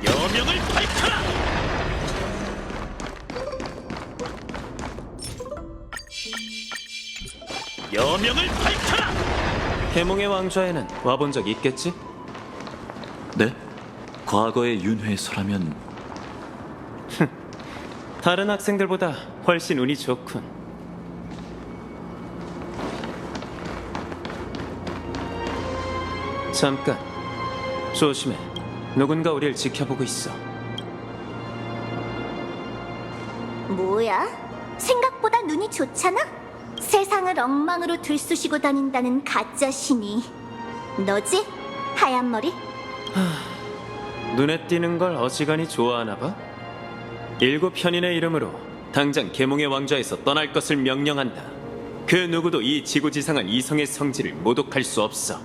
여명을 밝혀라! 여명을 밝혀라! 해몽의 왕좌에는 와본 적 있겠지? 네? 과거의 윤회서라면 다른 학생들보다 훨씬 운이 좋군. 잠깐, 조심해. 누군가 우리를 지켜보고 있어. 뭐야? 생각보다 눈이 좋잖아? 세상을 엉망으로 들쑤시고 다닌다는 가짜 신이 너지? 하얀 머리? 눈에 띄는 걸 어지간히 좋아하나 봐? 7현인의 이름으로 당장 계몽의 왕좌에서 떠날 것을 명령한다. 그 누구도 이 지구지상한 이성의 성질을 모독할 수 없어.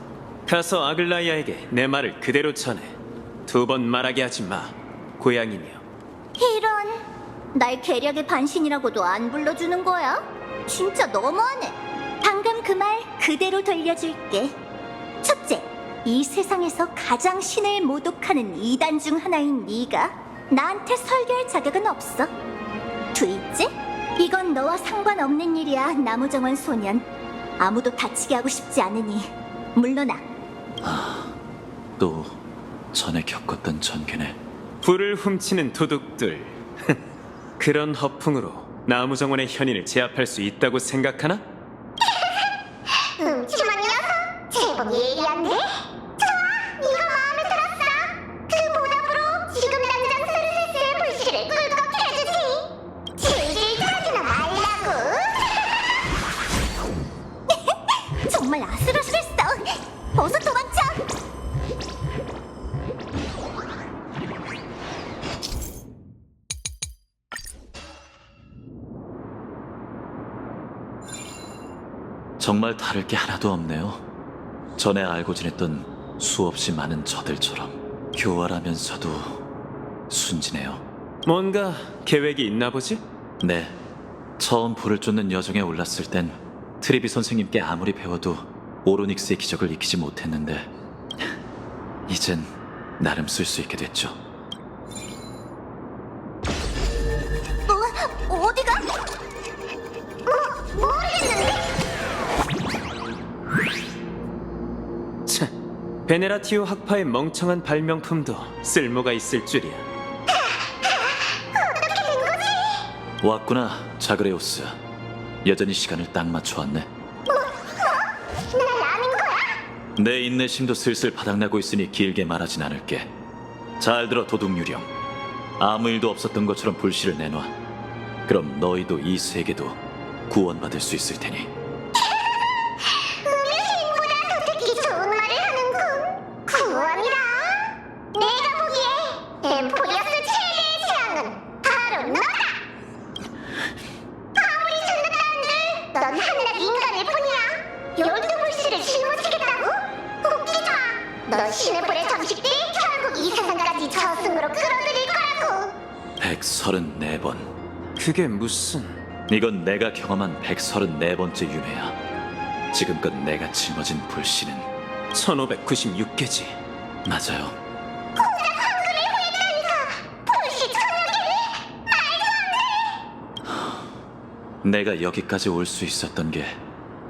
가서 아글라이아에게 내 말을 그대로 전해. 2번 말하게 하지 마, 고양이며. 이런, 날 계략의 반신이라고도 안 불러주는 거야? 진짜 너무하네. 방금 그 말 그대로 돌려줄게. 첫째, 이 세상에서 가장 신을 모독하는 이단 중 하나인 네가 나한테 설교할 자격은 없어. 둘째, 이건 너와 상관없는 일이야, 나무정원 소년. 아무도 다치게 하고 싶지 않으니 물러나. 또 전에 겪었던 전개네. 불을 훔치는 도둑들. 그런 허풍으로 나무정원의 현인을 제압할 수 있다고 생각하나? 음침한 녀석! 제법 예리한데? 좋아! 네가 마음에 들었어! 그 보답으로 지금 당장 스르세스의 불씨를 꿀꺽 해주지! 질질 털지나 말라고! 정말 아슬아슬했어. 어서 도망쳐. 정말 다를 게 하나도 없네요. 전에 알고 지냈던 수없이 많은 저들처럼 교활하면서도 순진해요. 뭔가 계획이 있나 보지? 네, 처음 불을 쫓는 여정에 올랐을 땐 트리비 선생님께 아무리 배워도 오로닉스의 기적을 익히지 못했는데 이젠 나름 쓸 수 있게 됐죠. 어디가? 모르겠는데? 참, 베네라티오 학파의 멍청한 발명품도 쓸모가 있을 줄이야. 왔구나, 자그레오스. 여전히 시간을 딱 맞춰 왔네. 날 아는 거야? 내 인내심도 슬슬 바닥나고 있으니 길게 말하진 않을게. 잘 들어, 도둑 유령. 아무 일도 없었던 것처럼 불씨를 내놔. 그럼 너희도 이 세계도 구원받을 수 있을 테니. 음유시인보다 더 듣기 좋은 말을 하는군. 구원이라. 내가 보기에 엠포리어스 최대의 재앙은 바로 너다. 아무리 전도다운들 넌 한낱 인간일 뿐이야. 12불씨를 짊어지겠다고? 웃기지 마. 너 신의 불에 잠식돼 결국 이 세상까지 저승으로 끌어들일 거라고. 134번. 그게 무슨... 이건 내가 경험한 134번째 윤회야. 지금껏 내가 짊어진 불씨는 1596개지. 맞아요. 불씨 내가 여기까지 올 수 있었던 게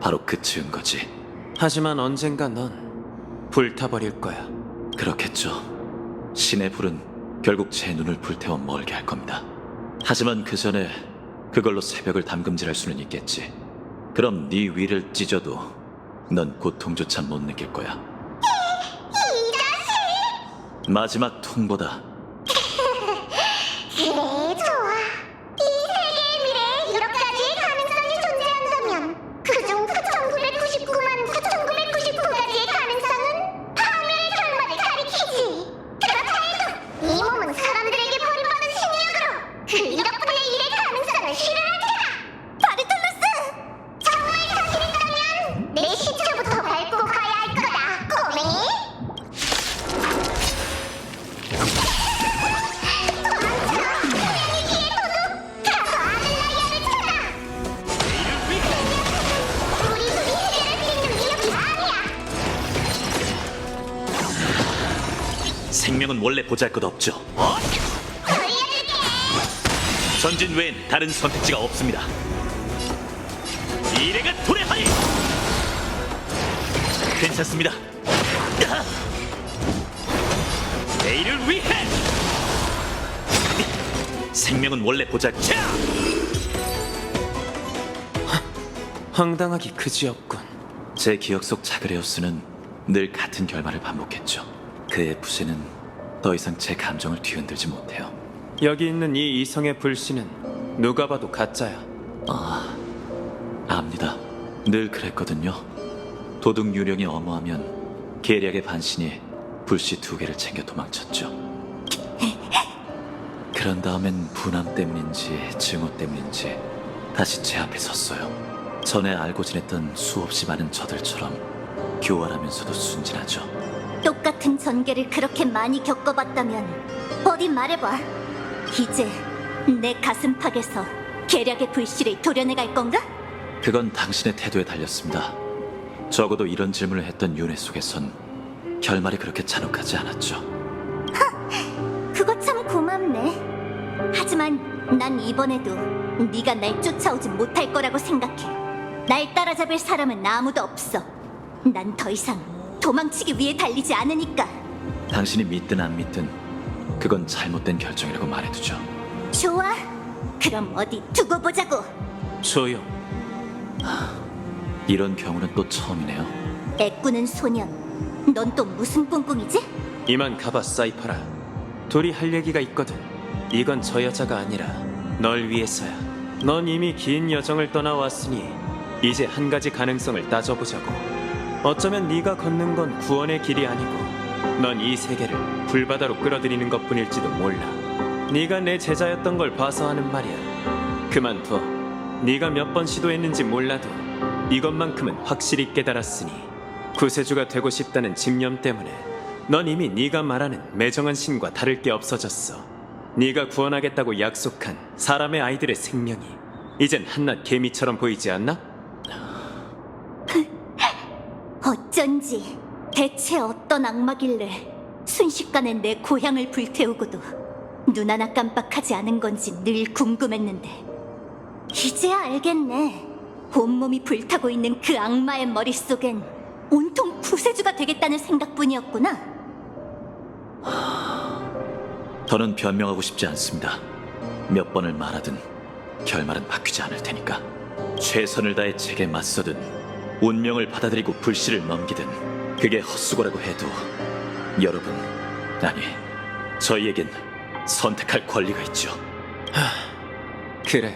바로 그 증거지. 하지만 언젠가 넌 불타버릴 거야. 그렇겠죠. 신의 불은 결국 제 눈을 불태워 멀게 할 겁니다. 하지만 그 전에 그걸로 새벽을 담금질할 수는 있겠지. 그럼 네 위를 찢어도 넌 고통조차 못 느낄 거야. 이 자식! 마지막 통보다. 그래, 좋아. 이 세계의 미래에 1억 가지의 가능성이 존재한다면 그중 9,999만 9,999가지의 가능성은 파멸의 결말을 가리키지. 그렇다 해도 이 몸은 사람들에게 버림받은 신력으로 그 1억분의 1의 가능성을 실현할 테다. 바르톨로스! 정말 자신 있다면 내 시초부터 밟고 가야 할 거다, 꼬맹이. 생명은 원래 보잘것없죠. 돌려줄게. 전진 외엔 다른 선택지가 없습니다. 미래가 도래하리. 괜찮습니다. 내일을 위해. 생명은 원래 보잘것. 황당하기 그지없군. 제 기억 속 자그레우스는 늘 같은 결말을 반복했죠. 그의 부재는 더 이상 제 감정을 뒤흔들지 못해요. 여기 있는 이 이성의 불씨는 누가 봐도 가짜야. 압니다. 늘 그랬거든요. 도둑 유령이 엄호하면 계략의 반신이 불씨 2개를 챙겨 도망쳤죠. 그런 다음엔 분함 때문인지 증오 때문인지 다시 제 앞에 섰어요. 전에 알고 지냈던 수없이 많은 저들처럼 교활하면서도 순진하죠. 똑같은 전개를 그렇게 많이 겪어봤다면 어디 말해봐. 이제 내 가슴팍에서 계략의 불씨를 도려내갈 건가? 그건 당신의 태도에 달렸습니다. 적어도 이런 질문을 했던 윤회 속에선 결말이 그렇게 잔혹하지 않았죠. 그거 참 고맙네. 하지만 난 이번에도 네가 날 쫓아오지 못할 거라고 생각해. 날 따라잡을 사람은 아무도 없어. 난 더 이상 도망치기 위해 달리지 않으니까. 당신이 믿든 안 믿든 그건 잘못된 결정이라고 말해두죠. 좋아. 그럼 어디 두고 보자고. 조용. 이런 경우는 또 처음이네요. 애꾸는 소년. 넌 또 무슨 꿍꿍이지? 이만 가봐, 사이퍼라. 둘이 할 얘기가 있거든. 이건 저 여자가 아니라 널 위해서야. 넌 이미 긴 여정을 떠나왔으니 이제 한 가지 가능성을 따져보자고. 어쩌면 네가 걷는 건 구원의 길이 아니고 넌 이 세계를 불바다로 끌어들이는 것뿐일지도 몰라. 네가 내 제자였던 걸 봐서 하는 말이야. 그만둬. 네가 몇 번 시도했는지 몰라도 이것만큼은 확실히 깨달았으니 구세주가 되고 싶다는 집념 때문에 넌 이미 네가 말하는 매정한 신과 다를 게 없어졌어. 네가 구원하겠다고 약속한 사람의 아이들의 생명이 이젠 한낱 개미처럼 보이지 않나? 어쩐지 대체 어떤 악마길래 순식간에 내 고향을 불태우고도 눈 하나 깜빡하지 않은 건지 늘 궁금했는데 이제야 알겠네. 온몸이 불타고 있는 그 악마의 머릿속엔 온통 구세주가 되겠다는 생각뿐이었구나. 더는 변명하고 싶지 않습니다. 몇 번을 말하든 결말은 바뀌지 않을 테니까. 최선을 다해 책에 맞서든 운명을 받아들이고 불씨를 넘기든 그게 헛수고라고 해도 여러분, 아니 저희에겐 선택할 권리가 있죠. 그래,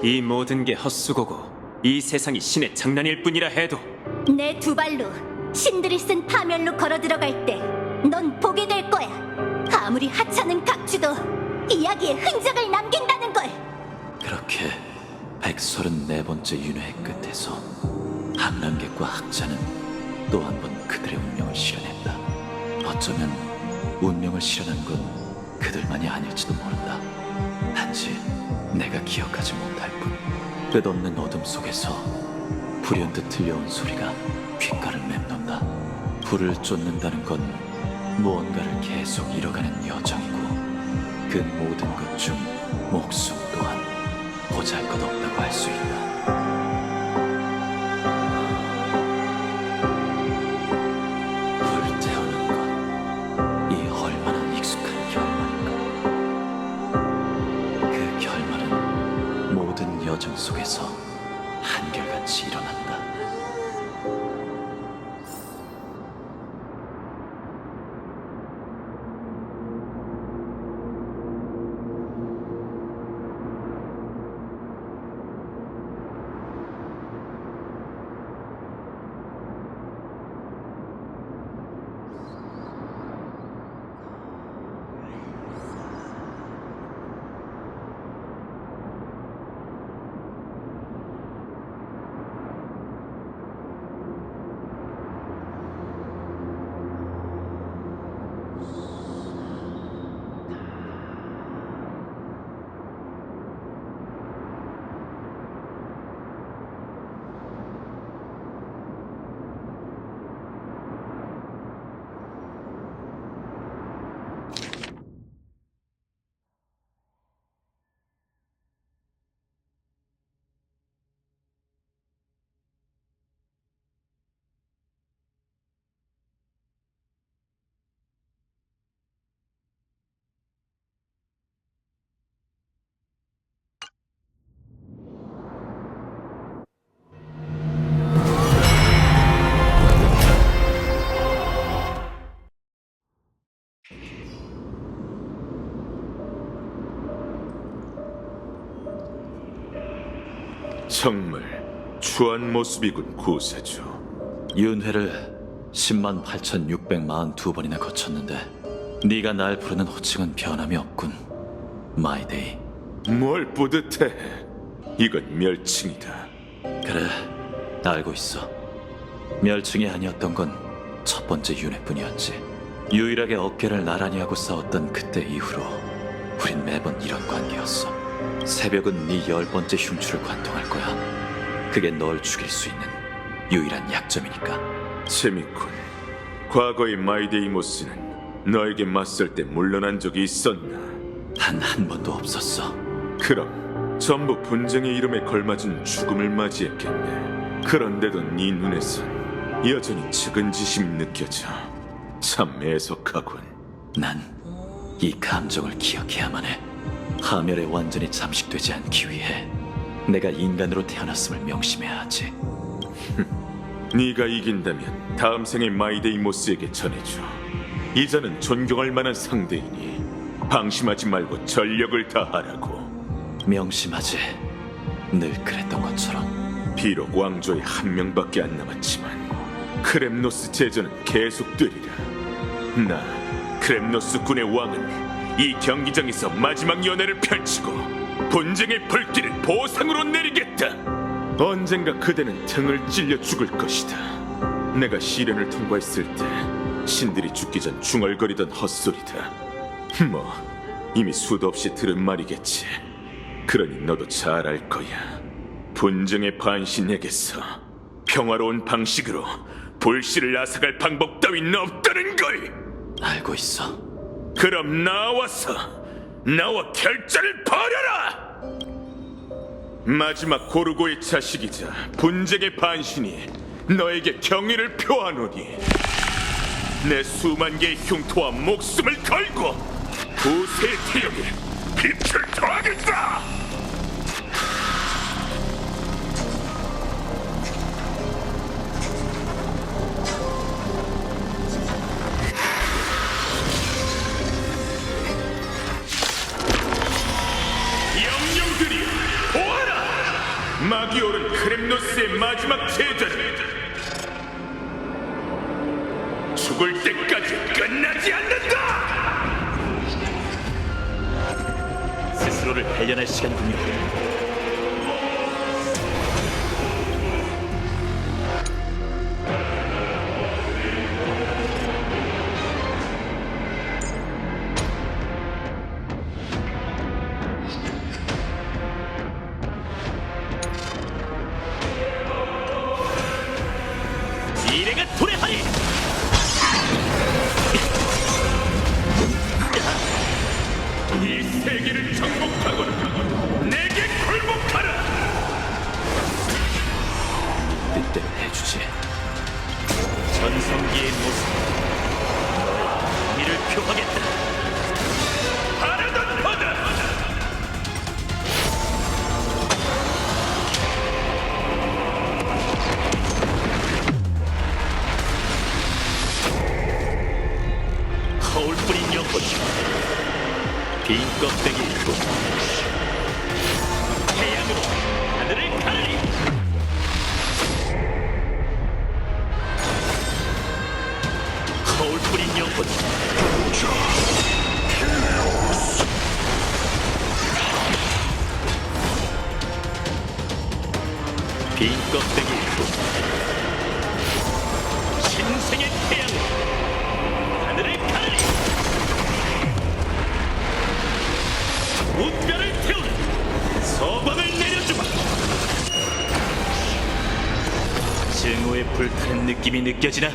이 모든 게 헛수고고 이 세상이 신의 장난일 뿐이라 해도 내 두 발로 신들이 쓴 파멸로 걸어 들어갈 때 넌 보게 될 거야. 아무리 하찮은 각주도 이야기에 흔적을 남긴다는 걸. 그렇게 134번째 윤회의 끝에서 한란객과 학자는 또 한 번 그들의 운명을 실현했다. 어쩌면 운명을 실현한 건 그들만이 아닐지도 모른다. 단지 내가 기억하지 못할 뿐. 끝없는 어둠 속에서 불현듯 들려온 소리가 귓가를 맴돈다. 불을 쫓는다는 건 무언가를 계속 이뤄가는 여정이고 그 모든 것 중 목숨 또한 보잘것없다고 할 수 있다. 불태우는 것, 이 얼마나 익숙한 결말인가. 그 결말은 모든 여정 속에서 한결같이 일어난다. 정말 추한 모습이군 구세주. 윤회를 108,642번이나 거쳤는데 네가 날 부르는 호칭은 변함이 없군. 마이데이. 뭘 뿌듯해? 이건 멸칭이다. 그래, 알고 있어. 멸칭이 아니었던 건 첫 번째 윤회뿐이었지. 유일하게 어깨를 나란히 하고 싸웠던 그때 이후로 우린 매번 이런 관계였어. 새벽은 네 10번째 흉추를 관통할 거야. 그게 널 죽일 수 있는 유일한 약점이니까. 재밌군. 과거의 마이데이모스는 너에게 맞설 때 물러난 적이 있었나? 단 한 번도 없었어. 그럼 전부 분쟁의 이름에 걸맞은 죽음을 맞이했겠네. 그런데도 네 눈에선 여전히 측은지심이 느껴져. 참 애석하군. 난 이 감정을 기억해야만 해. 하멸에 완전히 잠식되지 않기 위해 내가 인간으로 태어났음을 명심해야 하지. 네가 이긴다면 다음 생의 마이데이모스에게 전해줘. 이자는 존경할 만한 상대이니 방심하지 말고 전력을 다하라고. 명심하지. 늘 그랬던 것처럼. 비록 왕조에 한 명밖에 안 남았지만 크렘노스 제전은 계속되리라. 나 크렘노스 군의 왕은 이 경기장에서 마지막 연회를 펼치고 분쟁의 불길을 보상으로 내리겠다. 언젠가 그대는 등을 찔려 죽을 것이다. 내가 시련을 통과했을 때 신들이 죽기 전 중얼거리던 헛소리다. 뭐 이미 수도 없이 들은 말이겠지. 그러니 너도 잘 알 거야. 분쟁의 반신에게서 평화로운 방식으로 불씨를 앗아갈 방법 따윈 없다는 걸. 알고 있어. 그럼 나와 결전을 벌여라. 마지막 고르고의 자식이자 분쟁의 반신이 너에게 경의를 표하노니 내 수만 개의 흉토와 목숨을 걸고 구세의 태역에 빛을 더하겠다. 영령들이 보아라! 막이 오른 크렘노스의 마지막 제전, 죽을 때까지 끝나지 않는다! 스스로를 발견할 시간군요. 미래가 도래하리. 이 세계를 정복하거나 내게 굴복하라! 뜻대로 해주지. 전성기의 모습, 너의 미를 표하겠다. 바라던 바다! 거울 뿌린 영혼, 빈 껍데기 로 태양으로 하늘을 가르리. 거울 뿌린 영혼, 빈 껍데기 로 신생의 태양으로 하늘을 가르리. 우뼈를 태우는 서광을 내려주마. 증오의 불타는 느낌이 느껴지나?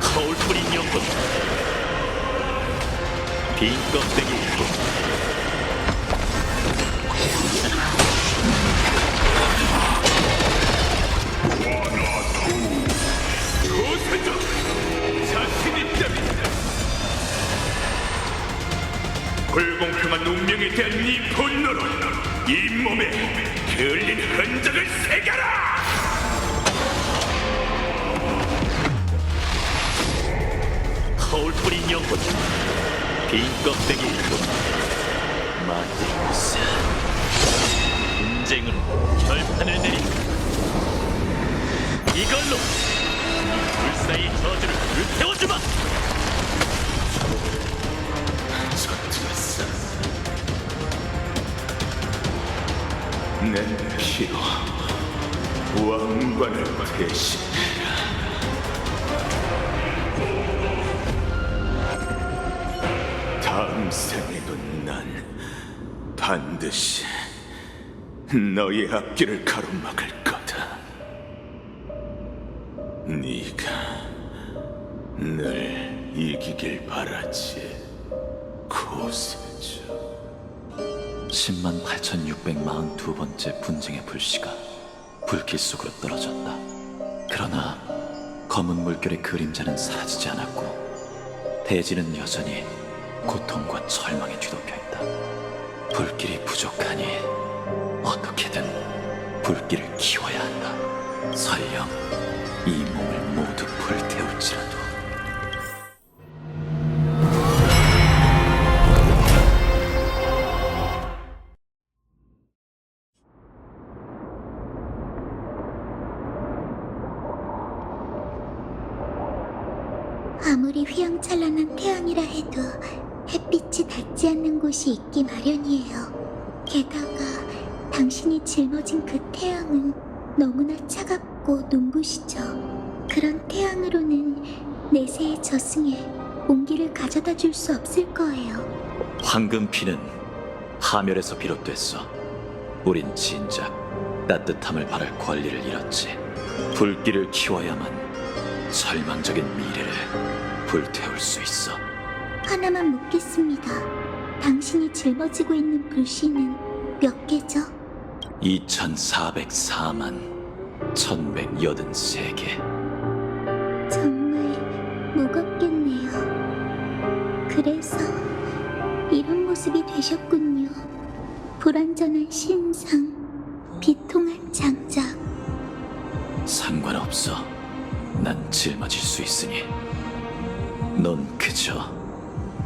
거울 뿌린 영혼, 빈 껍데기 로 고세조, 자신 있다면 불공평한 운명에 대한 네 분노로 이 몸에 그을린 흔적을 새겨라! 영혼 빈 껍데기일 뿐 마티우스. 분쟁으로 결판을 내린다. 이걸로 불사의 저주를 불태워주마. 젖었어. 내 피로 왕관을 대신해라. 다음 생에도 난 반드시 너의 앞길을 가로막을 거다. 네가 늘 이기길 바라지, 고세주. 108,642번째 분쟁의 불씨가 불길 속으로 떨어졌다. 그러나 검은 물결의 그림자는 사라지지 않았고 대지는 여전히 고통과 절망에 뒤덮여 있다. 불길이 부족하니 어떻게든 불길을 키워야 한다. 설령 이 몸을 모두 불태울지라도. 아무리 휘황찬란한 태양이라 해도 햇빛이 닿지 않는 곳이 있기 마련이에요. 게다가 당신이 짊어진 그 태양은 너무나 차갑고 눈부시죠. 그런 태양으로는 내세의 저승에 온기를 가져다 줄 수 없을 거예요. 황금피는 하멸에서 비롯됐어. 우린 진작 따뜻함을 바랄 권리를 잃었지. 불길을 키워야만 절망적인 미래를 불태울 수 있어. 하나만 묻겠습니다. 당신이 짊어지고 있는 불씨는 몇 개죠? 2404만 1183개. 정말 무겁겠네요. 그래서 이런 모습이 되셨군요. 불완전한 신상, 비통한 장작. 상관없어. 난 짊어질 수 있으니 넌 그저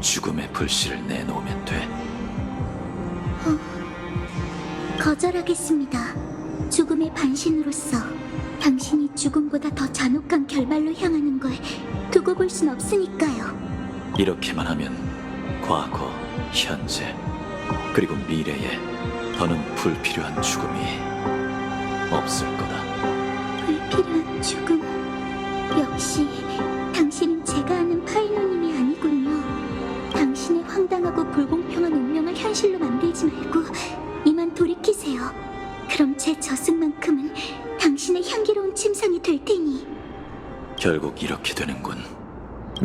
죽음의 불씨를 내놓으면 돼. 거절하겠습니다. 죽음의 반신으로서 당신이 죽음보다 더 잔혹한 결말로 향하는 걸 두고 볼 순 없으니까요. 이렇게만 하면 과거, 현재, 그리고 미래에 더는 불필요한 죽음이 없을 거다. 불필요한 죽음. 역시 당신은 제가 아는 파이노님이 아니군요. 당신의 황당하고 불공평한 운명을 현실로 만들지 말고 이만 돌이키세요. 그럼 제 저승만큼은 당신의 향기로운 침상이 될 테니. 결국 이렇게 되는군.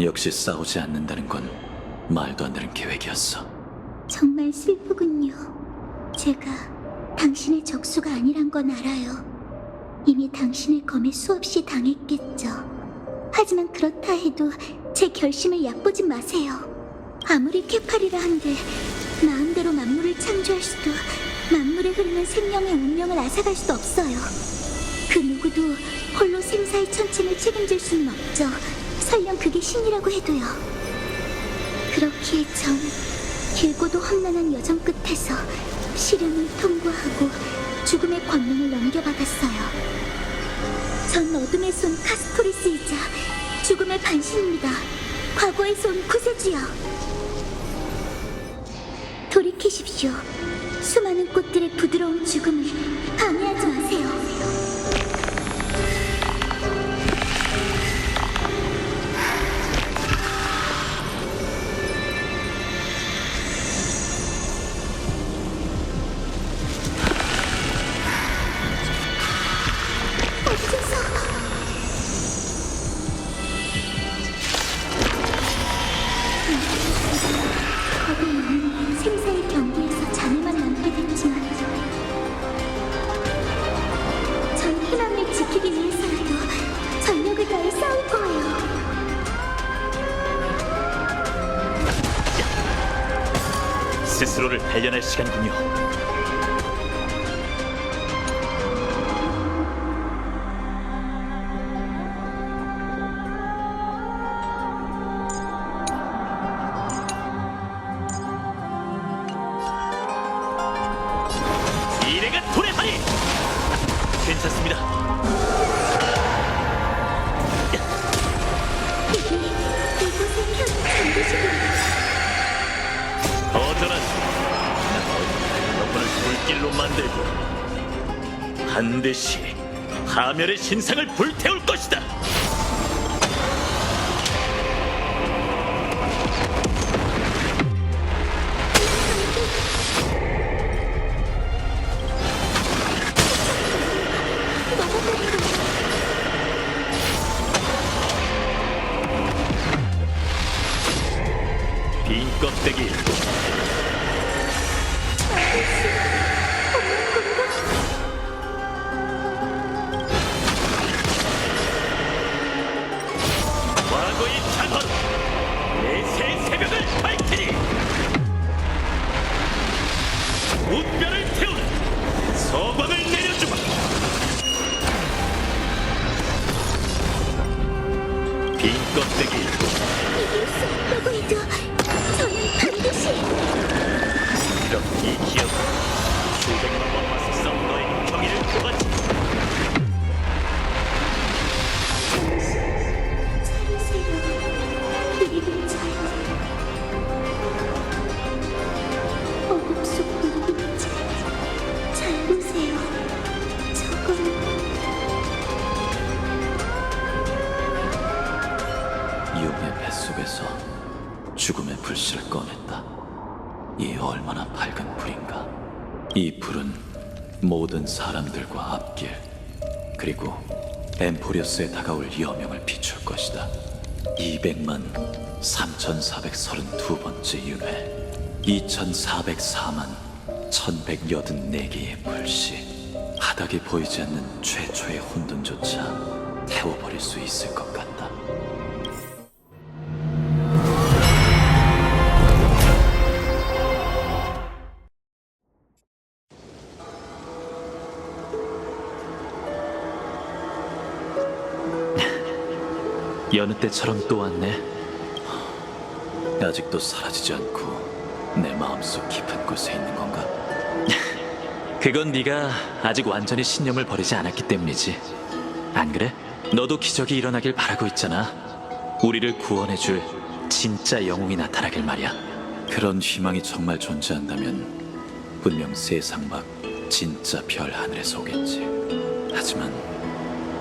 역시 싸우지 않는다는 건 말도 안 되는 계획이었어. 정말 슬프군요. 제가 당신의 적수가 아니란 건 알아요. 이미 당신의 검에 수없이 당했겠죠. 하지만 그렇다 해도 제 결심을 얕보지 마세요. 아무리 케팔이라 한들 마음대로 만물을 창조할 수도 만물에 흐르는 생명의 운명을 앗아갈 수도 없어요. 그 누구도 홀로 생사의 천침을 책임질 수는 없죠. 설령 그게 신이라고 해도요. 그렇기에 전 길고도 험난한 여정 끝에서 시련을 통과하고 죽음의 권능을 넘겨받았어요. 전 어둠에서 온 카스토리스이자 죽음의 반신입니다. 과거에서 온 구세주여. 돌이키십시오. 수많은 꽃들의 부드러운 죽음을 방해하지 마세요. 겁이 많은 생사의 경기에서 자네만 남게 됐지만 전 희망을 지키기 위해서라도 전력을 다해 싸울 거예요. 스스로를 단련할 시간이군요. 불길로 만들고 반드시 파멸의 신상을 불태울 것이다. 빈 껍데기 과거의 찬헌 내새 새벽을 밝히리. 운별을 태우는 서광을 내려주마. 빈 껍데기 이길 수 없다고 해도 저는 반드시 그럼 이 기억 수백만 번 맞서 싸운 너의 경의를 표하지. 이를 잘 어둠 속 눈빛에 잘 보세요. 저건 용의 뱃속에서 죽음의 불씨를 꺼냈다. 이 얼마나 밝은 불인가. 이 불은 모든 사람들과 앞길 그리고 엠포리어스에 다가올 여명을 비출 것이다. 200만 3432번째 윤회 2404만 1184개의 불씨 바닥에 보이지 않는 최초의 혼돈조차 태워버릴 수 있을 것 같다. 여느 때처럼 또 왔네. 아직도 사라지지 않고 내 마음속 깊은 곳에 있는 건가? 그건 네가 아직 완전히 신념을 버리지 않았기 때문이지. 안 그래? 너도 기적이 일어나길 바라고 있잖아. 우리를 구원해줄 진짜 영웅이 나타나길 말이야. 그런 희망이 정말 존재한다면 분명 세상 밖 진짜 별 하늘에서 오겠지. 하지만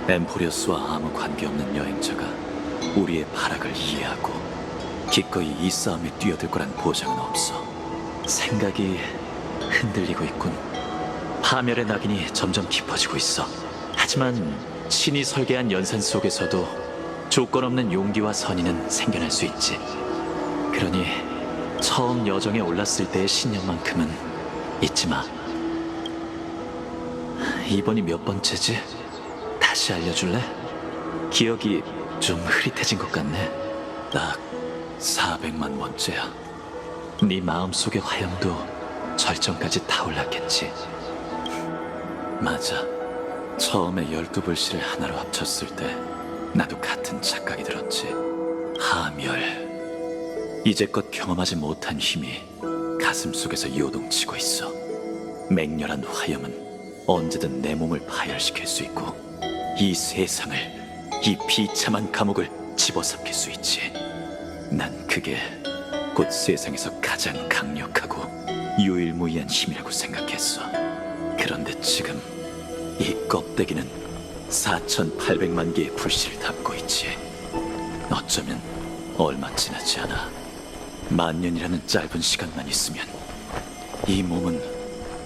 엠포리어스와 아무 관계없는 여행자가 우리의 발악을 이해하고 기꺼이 이 싸움에 뛰어들 거란 보장은 없어. 생각이 흔들리고 있군. 파멸의 낙인이 점점 깊어지고 있어. 하지만 신이 설계한 연산 속에서도 조건 없는 용기와 선의는 생겨날 수 있지. 그러니 처음 여정에 올랐을 때의 신념만큼은 잊지 마. 이번이 몇 번째지? 다시 알려줄래? 기억이 좀 흐릿해진 것 같네. 딱 400만 번째야. 네 마음속의 화염도 절정까지 타올랐겠지. 맞아. 처음에 12불씨를 하나로 합쳤을 때 나도 같은 착각이 들었지. 하멸. 이제껏 경험하지 못한 힘이 가슴 속에서 요동치고 있어. 맹렬한 화염은 언제든 내 몸을 파열시킬 수 있고 이 세상을, 이 비참한 감옥을 집어삼킬 수 있지. 난 그게 곧 세상에서 가장 강력하고 유일무이한 힘이라고 생각했어. 그런데 지금 이 껍데기는 4800만 개의 불씨를 담고 있지. 어쩌면 얼마 지나지 않아. 만년이라는 짧은 시간만 있으면 이 몸은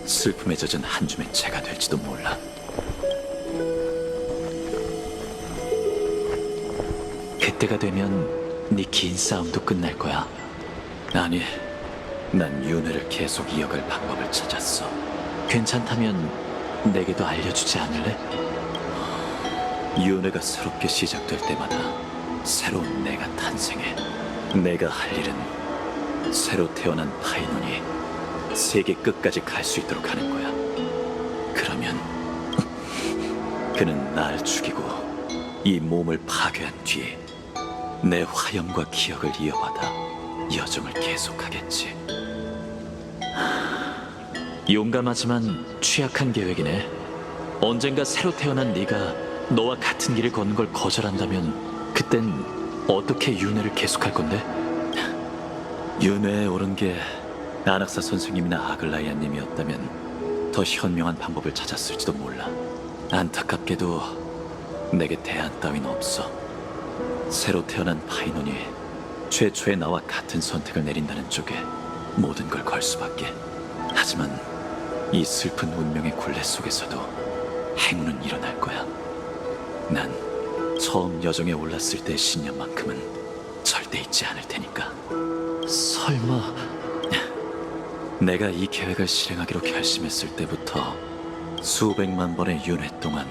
슬픔에 젖은 한 줌의 재가 될지도 몰라. 그때가 되면 네 긴 싸움도 끝날 거야. 아니, 난 윤회를 계속 이어갈 방법을 찾았어. 괜찮다면 내게도 알려주지 않을래? 윤회가 새롭게 시작될 때마다 새로운 내가 탄생해. 내가 할 일은 새로 태어난 파이논이 세계 끝까지 갈 수 있도록 하는 거야. 그러면 그는 날 죽이고 이 몸을 파괴한 뒤에 내 화염과 기억을 이어받아 여정을 계속하겠지. 용감하지만 취약한 계획이네. 언젠가 새로 태어난 네가 너와 같은 길을 걷는 걸 거절한다면 그땐 어떻게 윤회를 계속할 건데? 윤회에 오른 게 아낙사 선생님이나 아글라이아님이었다면 더 더 현명한 방법을 찾았을지도 몰라. 안타깝게도 내게 대안 따윈 없어. 새로 태어난 파이논이 최초의 나와 같은 선택을 내린다는 쪽에 모든 걸 걸 수밖에. 하지만 이 슬픈 운명의 굴레 속에서도 행운은 일어날 거야. 난 처음 여정에 올랐을 때의 신념만큼은 절대 잊지 않을 테니까. 설마 내가 이 계획을 실행하기로 결심했을 때부터 수백만 번의 윤회 동안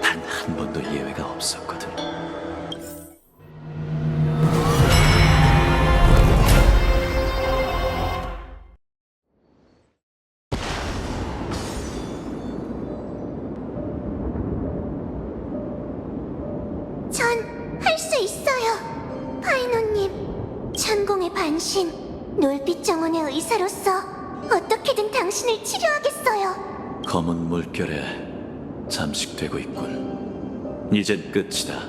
단 한 번도 예외가 없었거든. 전 할 수 있어요. 파이노님, 천공의 반신, 놀빛 정원의 의사로서 어떻게든 당신을 치료하겠어요. 검은 물결에 잠식되고 있군. 이젠 끝이다.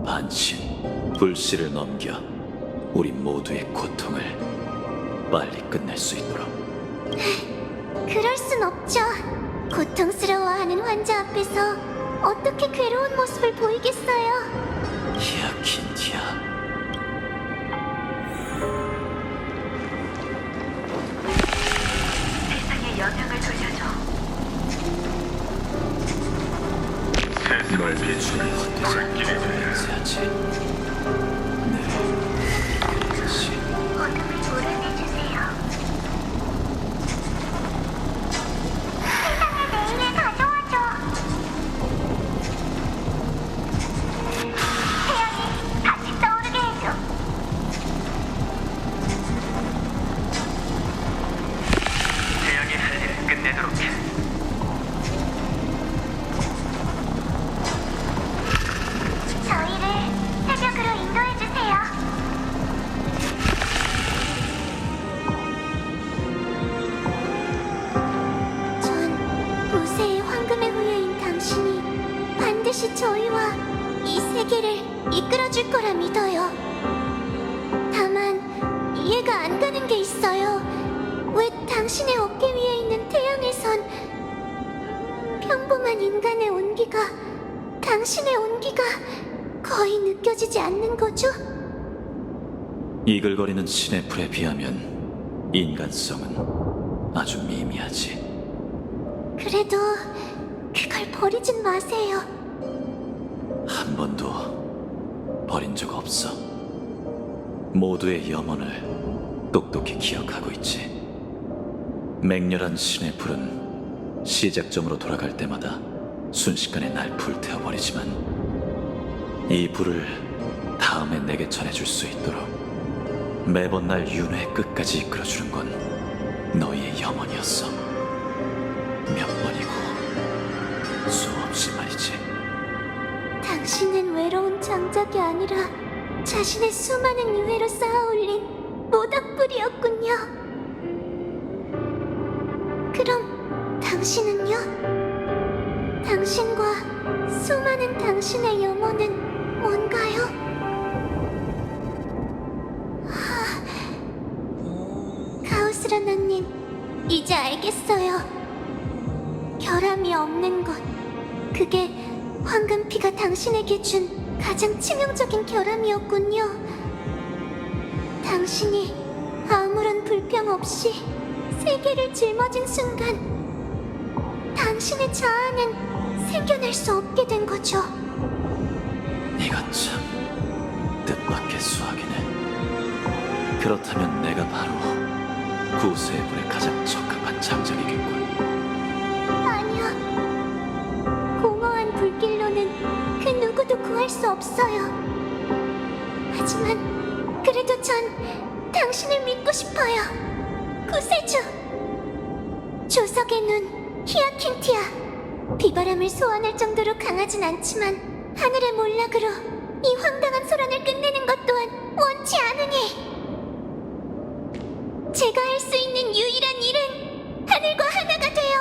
반신, 불씨를 넘겨 우리 모두의 고통을 빨리 끝낼 수 있도록. 그럴 순 없죠. 고통스러워하는 환자 앞에서 어떻게 괴로운 모습을 보이겠어요? 히아킨티아. 세상에 영향을 돌려줘. 널 비추는 헛되지 행세하지. 네, 그것이 어둠을 도려내주세요. 세상의 내일을 가져와줘. 태양이 다시 떠오르게 해줘. 태양의 할 일을 끝내도록 해. 저희를 새벽으로 인도해주세요. 전 무쇠의 황금의 후예인 당신이 반드시 저희와 이 세계를 이끌어줄 거라 믿어요. 다만 이해가 안 가는 게 있어요. 왜 당신의 어깨 위에 있는 태양에선 평범한 인간의 온기가, 당신의 온기가 거의 느껴지지 않는 거죠? 이글거리는 신의 불에 비하면 인간성은 아주 미미하지. 그래도 그걸 버리진 마세요. 한 번도 버린 적 없어. 모두의 염원을 똑똑히 기억하고 있지. 맹렬한 신의 불은 시작점으로 돌아갈 때마다 순식간에 날 불태워버리지만 이 불을 다음에 내게 전해줄 수 있도록 매번 날 윤회의 끝까지 이끌어주는 건 너희의 염원이었어. 몇 번이고 수없이 말이지. 당신은 외로운 장작이 아니라 자신의 수많은 유해로 쌓아올린 모닥불이었군요. 그럼 당신은요? 당신과 수많은 당신의 염원은 뭔가요? 가우스라나님, 이제 알겠어요. 결함이 없는 것, 그게 황금피가 당신에게 준 가장 치명적인 결함이었군요. 당신이 아무런 불평 없이 세계를 짊어진 순간 당신의 자아는 생겨날 수 없게 된 거죠. 이것 참 뜻밖의 수학이네. 그렇다면 내가 바로 구세의 불에 가장 적합한 장작이겠군. 아니요. 공허한 불길로는 그 누구도 구할 수 없어요. 하지만 그래도 전 당신을 믿고 싶어요. 구세주. 조석의 눈, 히아킨티아. 비바람을 소환할 정도로 강하진 않지만 하늘의 몰락으로 이 황당한 소란을 끝내는 것 또한 원치 않으니 제가 할 수 있는 유일한 일은 하늘과 하나가 되어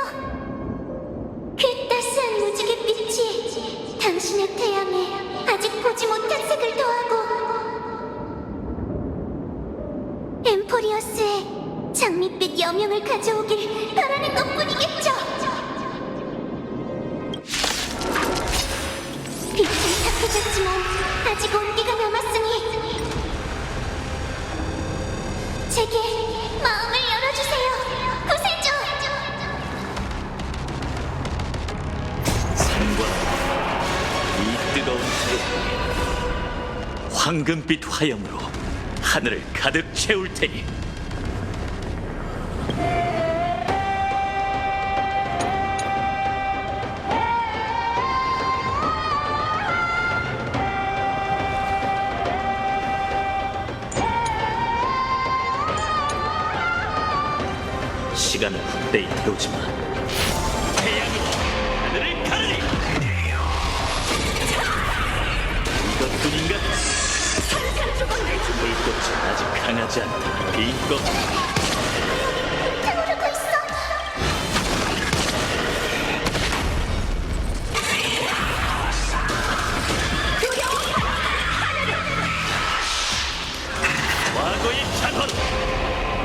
그 따스한 무지개 빛이 당신의 태양에 아직 보지 못한 색을 더하고 엠포리어스의 장밋빛 여명을 가져오길 바라는 것뿐이겠죠. 황금빛 화염으로 하늘을 가득 채울 테니 시간을 헛되이 태우지 마. 태양으로 하늘을 가르리. 이것뿐인가? 불꽃이 아직 강하지 않다. 빈 껍질. 타오르고 있어. 과거의 잔화로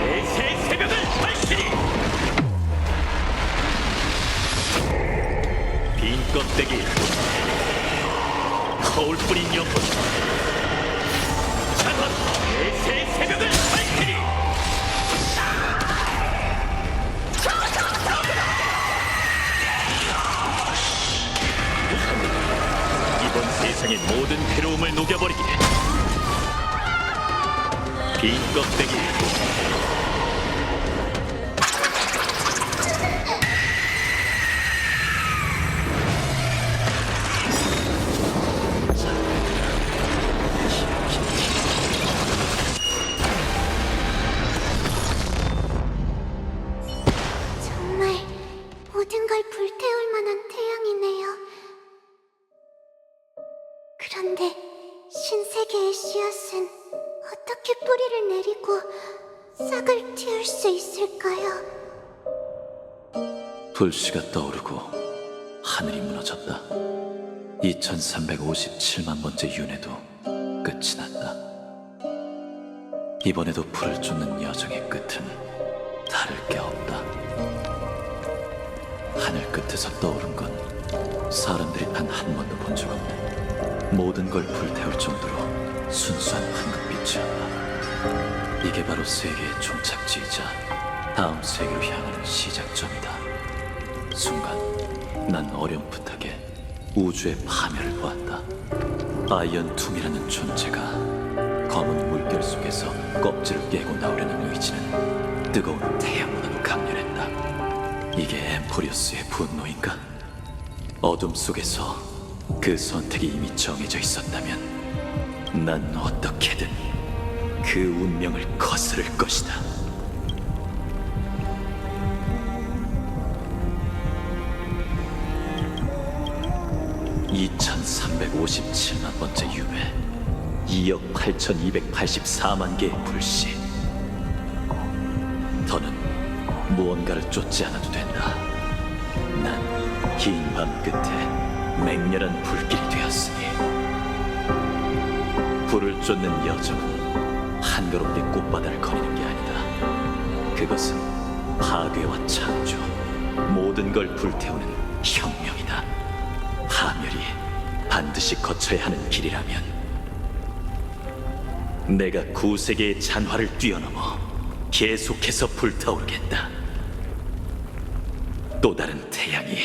내새 새벽을 밝히리. 빈 껍데기 거울 뿌린 영혼 잔화로 내새 새벽을 밝히리. 이번 세상의 모든 괴로움을 녹여버리기에 빈 껍데기 정말 모든 걸 불태울 만한 태양이네요. 그런데 신세계의 씨앗은 어떻게 뿌리를 내리고 싹을 틔울 수 있을까요? 불씨가 떠오르고 하늘이 무너졌다. 2357만 번째 윤회도 끝이 났다. 이번에도 불을 쫓는 여정의 끝은 다를 게 없다. 하늘 끝에서 떠오른 건 사람들이 단 한 번도 본 적 없는 모든 걸 불태울 정도로 순수한 황금빛이었다. 이게 바로 세계의 종착지이자 다음 세계로 향하는 시작점이다. 순간 난 어렴풋하게 우주의 파멸을 보았다. 아이언2이라는 존재가 검은 물결 속에서 껍질을 깨고 나오려는 의지는 뜨거운 태양보다도 강렬했다. 이게 엠포리어스의 분노인가? 어둠 속에서 그 선택이 이미 정해져 있었다면 난 어떻게든 그 운명을 거스를 것이다. (2357만) 번째 유해, 2억 8284만 개의 불씨. 더는 무언가를 쫓지 않아도 된다. 난 긴 밤 끝에 맹렬한 불길이 되었으니 불을 쫓는 여정은 한가롭게 꽃바다를 거니는 게 아니다. 그것은 파괴와 창조, 모든 걸 불태우는 혁명이다. 파멸이 반드시 거쳐야 하는 길이라면 내가 구세계의 잔화를 뛰어넘어 계속해서 불타오르겠다. 또 다른 태양이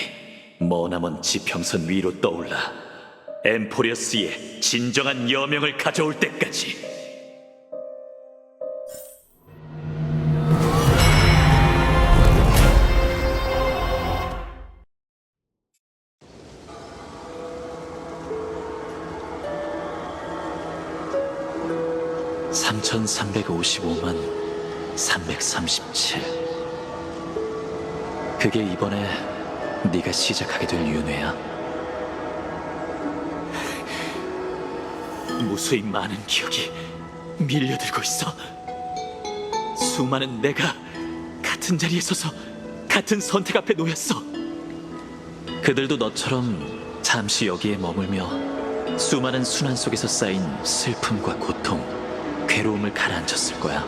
머나먼 지평선 위로 떠올라 엠포리어스의 진정한 여명을 가져올 때까지. (3355만 337) 그게 이번에 네가 시작하게 될 윤회야. 무수히 많은 기억이 밀려들고 있어. 수많은 내가 같은 자리에 서서 같은 선택 앞에 놓였어. 그들도 너처럼 잠시 여기에 머물며 수많은 순환 속에서 쌓인 슬픔과 고통, 괴로움을 가라앉혔을 거야.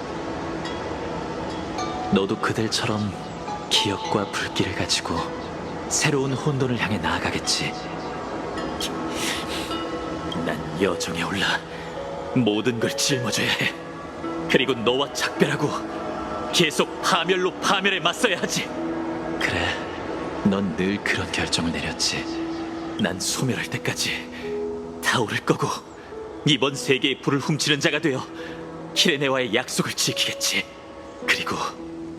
너도 그들처럼 기억과 불길을 가지고 새로운 혼돈을 향해 나아가겠지. 난 여정에 올라 모든 걸 짊어져야 해. 그리고 너와 작별하고 계속 파멸로 파멸에 맞서야 하지. 그래, 넌 늘 그런 결정을 내렸지. 난 소멸할 때까지 타오를 거고 이번 세계의 불을 훔치는 자가 되어 키레네와의 약속을 지키겠지. 그리고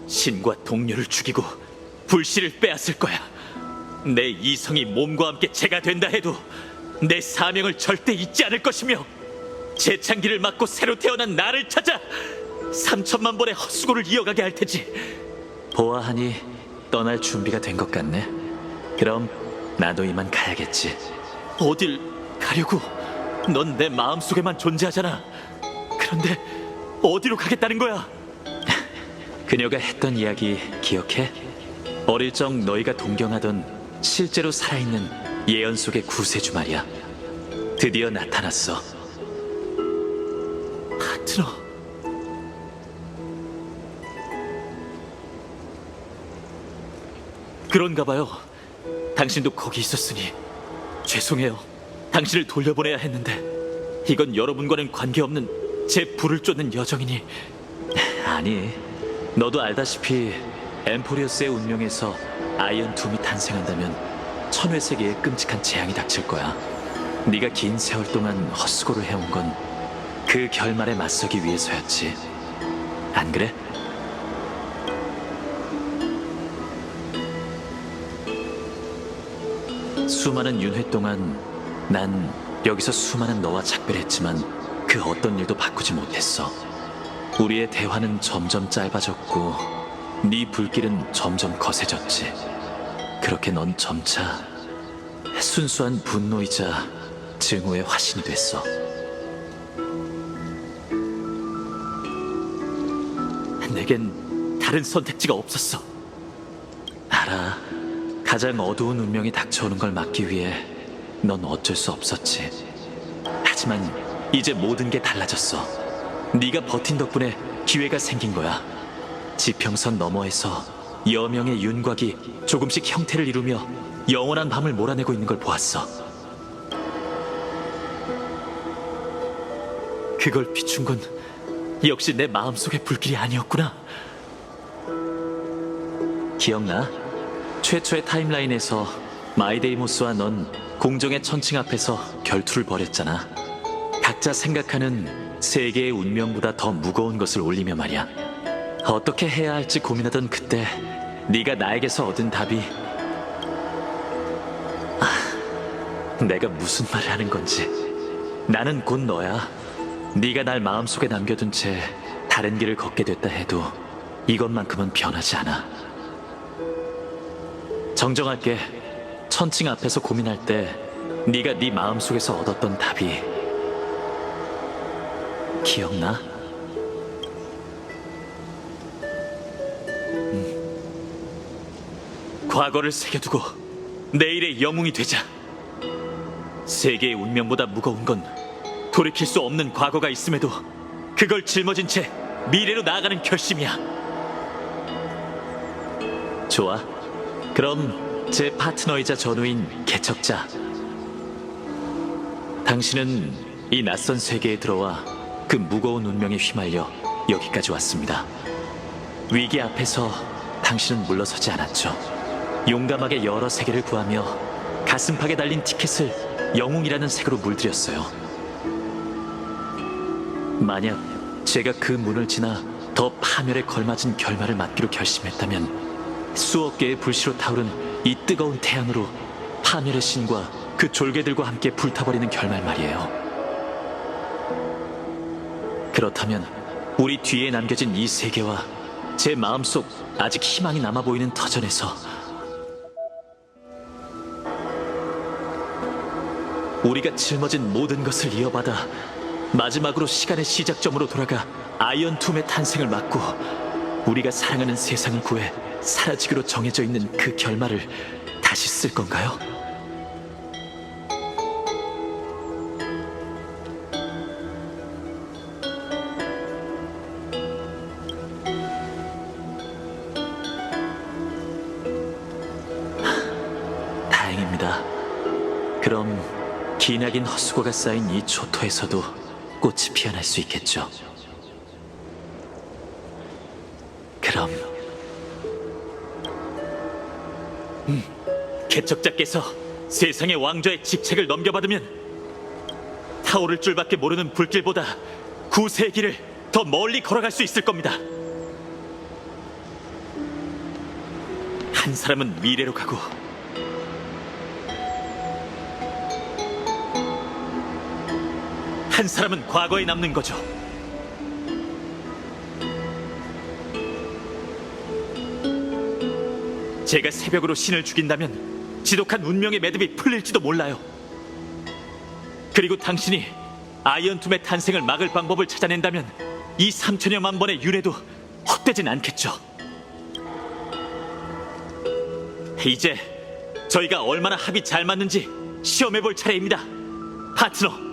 신과 동료를 죽이고 불씨를 빼앗을 거야. 내 이성이 몸과 함께 재가 된다 해도 내 사명을 절대 잊지 않을 것이며, 재창기를 맞고 새로 태어난 나를 찾아 3천만 번의 헛수고를 이어가게 할 테지. 보아하니 떠날 준비가 된 것 같네. 그럼 나도 이만 가야겠지. 어딜 가려고? 넌 내 마음속에만 존재하잖아. 그런데 어디로 가겠다는 거야? 그녀가 했던 이야기 기억해? 어릴 적 너희가 동경하던 실제로 살아있는 예언 속의 구세주 말이야. 드디어 나타났어. 파트너. 그런가 봐요. 당신도 거기 있었으니 죄송해요. 당신을 돌려보내야 했는데 이건 여러분과는 관계없는 제 불을 쫓는 여정이니. 아니, 너도 알다시피 엠포리어스의 운명에서 아이언 툼이 탄생한다면 천회세계에 끔찍한 재앙이 닥칠 거야. 네가 긴 세월 동안 헛수고를 해온 건 그 결말에 맞서기 위해서였지. 안 그래? 수많은 윤회 동안 난 여기서 수많은 너와 작별했지만 그 어떤 일도 바꾸지 못했어. 우리의 대화는 점점 짧아졌고 네 불길은 점점 거세졌지. 그렇게 넌 점차 순수한 분노이자 증오의 화신이 됐어. 내겐 다른 선택지가 없었어. 알아. 가장 어두운 운명이 닥쳐오는 걸 막기 위해 넌 어쩔 수 없었지. 하지만 이제 모든 게 달라졌어. 네가 버틴 덕분에 기회가 생긴 거야. 지평선 너머에서 여명의 윤곽이 조금씩 형태를 이루며 영원한 밤을 몰아내고 있는 걸 보았어. 그걸 비춘 건 역시 내 마음속의 불길이 아니었구나. 기억나? 최초의 타임라인에서 마이데이모스와 넌 공정의 천칭 앞에서 결투를 벌였잖아. 각자 생각하는 세계의 운명보다 더 무거운 것을 올리며 말이야. 어떻게 해야 할지 고민하던 그때 네가 나에게서 얻은 답이, 내가 무슨 말을 하는 건지. 나는 곧 너야. 네가 날 마음속에 남겨둔 채 다른 길을 걷게 됐다 해도 이것만큼은 변하지 않아. 정정할게. 천칭 앞에서 고민할 때 네가 네 마음속에서 얻었던 답이 기억나? 과거를 새겨두고 내일의 영웅이 되자. 세계의 운명보다 무거운 건 돌이킬 수 없는 과거가 있음에도 그걸 짊어진 채 미래로 나아가는 결심이야. 좋아. 그럼 제 파트너이자 전우인 개척자, 당신은 이 낯선 세계에 들어와 그 무거운 운명에 휘말려 여기까지 왔습니다. 위기 앞에서 당신은 물러서지 않았죠. 용감하게 여러 세계를 구하며 가슴팍에 달린 티켓을 영웅이라는 색으로 물들였어요. 만약 제가 그 문을 지나 더 파멸에 걸맞은 결말을 맞기로 결심했다면 수억 개의 불씨로 타오른 이 뜨거운 태양으로 파멸의 신과 그 졸개들과 함께 불타버리는 결말 말이에요. 그렇다면 우리 뒤에 남겨진 이 세계와 제 마음속 아직 희망이 남아 보이는 터전에서 우리가 짊어진 모든 것을 이어받아 마지막으로 시간의 시작점으로 돌아가 아이언 툼의 탄생을 막고 우리가 사랑하는 세상을 구해 사라지기로 정해져 있는 그 결말을 다시 쓸 건가요? 다행입니다. 그럼 기나긴 헛수고가 쌓인 이 초토에서도 꽃이 피어날 수 있겠죠. 그럼 개척자께서 세상의 왕좌의 직책을 넘겨받으면 타오를 줄밖에 모르는 불길보다 구세의 길을 더 멀리 걸어갈 수 있을 겁니다. 한 사람은 미래로 가고 한 사람은 과거에 남는 거죠. 제가 새벽으로 신을 죽인다면 지독한 운명의 매듭이 풀릴지도 몰라요. 그리고 당신이 아이언툼의 탄생을 막을 방법을 찾아낸다면 이 3천여만 번의 윤회도 헛되진 않겠죠. 이제 저희가 얼마나 합이 잘 맞는지 시험해볼 차례입니다, 파트너.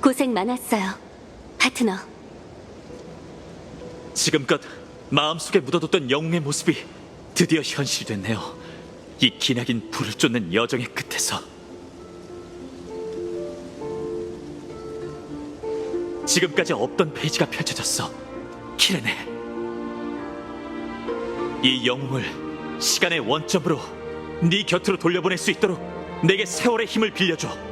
고생 많았어요, 파트너. 지금껏 마음속에 묻어뒀던 영웅의 모습이 드디어 현실됐네요. 이 기나긴 불을 쫓는 여정의 끝에서. 지금까지 없던 페이지가 펼쳐졌어, 키레네. 이 영웅을 시간의 원점으로 네 곁으로 돌려보낼 수 있도록 내게 세월의 힘을 빌려줘.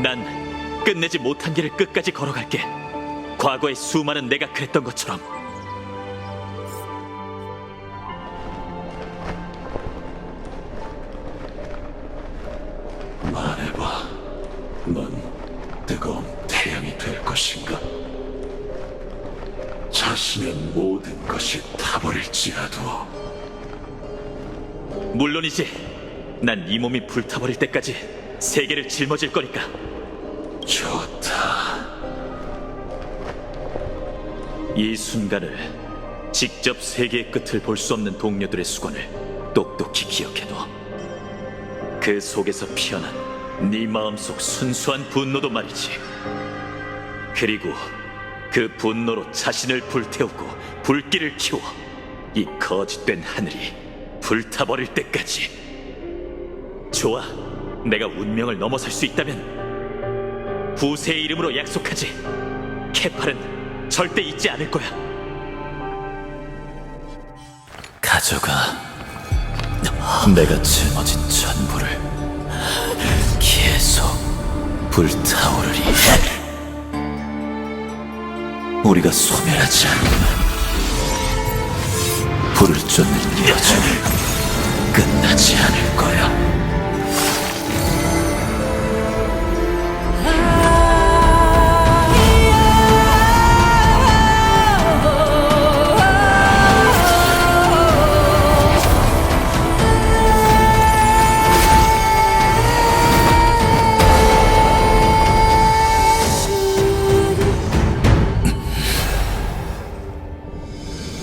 난 끝내지 못한 길을 끝까지 걸어갈게. 과거의 수많은 내가 그랬던 것처럼. 말해봐. 넌 뜨거운 태양이 될 것인가? 자신의 모든 것이 타버릴지라도. 물론이지. 난 이 몸이 불타버릴 때까지 세계를 짊어질 거니까. 좋다. 이 순간을, 직접 세계의 끝을 볼 수 없는 동료들의 수건을 똑똑히 기억해둬. 그 속에서 피어난 네 마음속 순수한 분노도 말이지. 그리고 그 분노로 자신을 불태우고 불길을 키워 이 거짓된 하늘이 불타버릴 때까지. 좋아, 내가 운명을 넘어설 수 있다면 구세의 이름으로 약속하지. 케팔은 절대 잊지 않을 거야. 가져가. 내가 짊어진 전부를. 계속 불타오르리. 우리가 소멸하지 않으면 불을 쫓는 여정은 끝나지 않을 거야.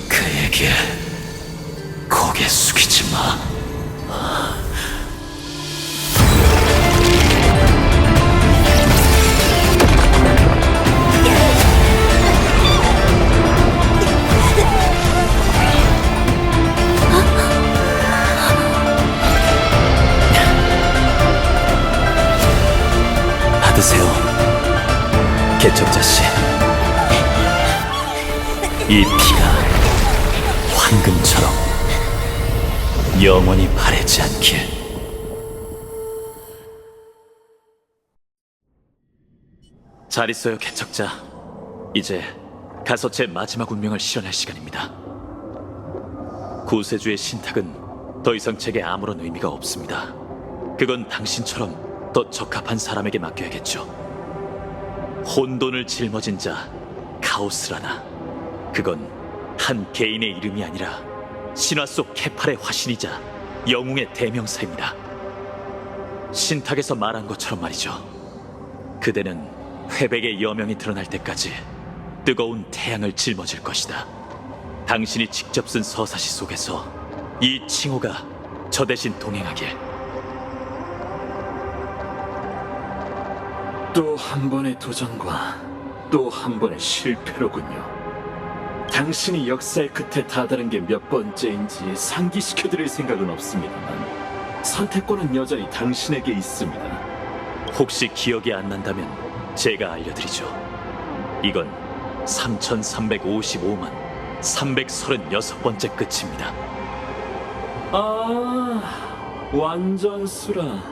그에게 고개 숙이지 마. 받으세요, 개척자 씨. 이 피가 황금처럼 영원히 바래지 않길. 잘 있어요, 개척자. 이제 가서 제 마지막 운명을 실현할 시간입니다. 구세주의 신탁은 더 이상 제게 아무런 의미가 없습니다. 그건 당신처럼 더 적합한 사람에게 맡겨야겠죠. 혼돈을 짊어진 자 카오스라나, 그건 한 개인의 이름이 아니라 신화 속 케팔의 화신이자 영웅의 대명사입니다. 신탁에서 말한 것처럼 말이죠. 그대는 회백의 여명이 드러날 때까지 뜨거운 태양을 짊어질 것이다. 당신이 직접 쓴 서사시 속에서 이 칭호가 저 대신 동행하길. 또 한 번의 도전과 또 한 번의 실패로군요. 당신이 역사의 끝에 다다른 게 몇 번째인지 상기시켜드릴 생각은 없습니다만 선택권은 여전히 당신에게 있습니다. 혹시 기억이 안 난다면 제가 알려드리죠. 이건 3355만 336번째 끝입니다. 아, 완전 수라.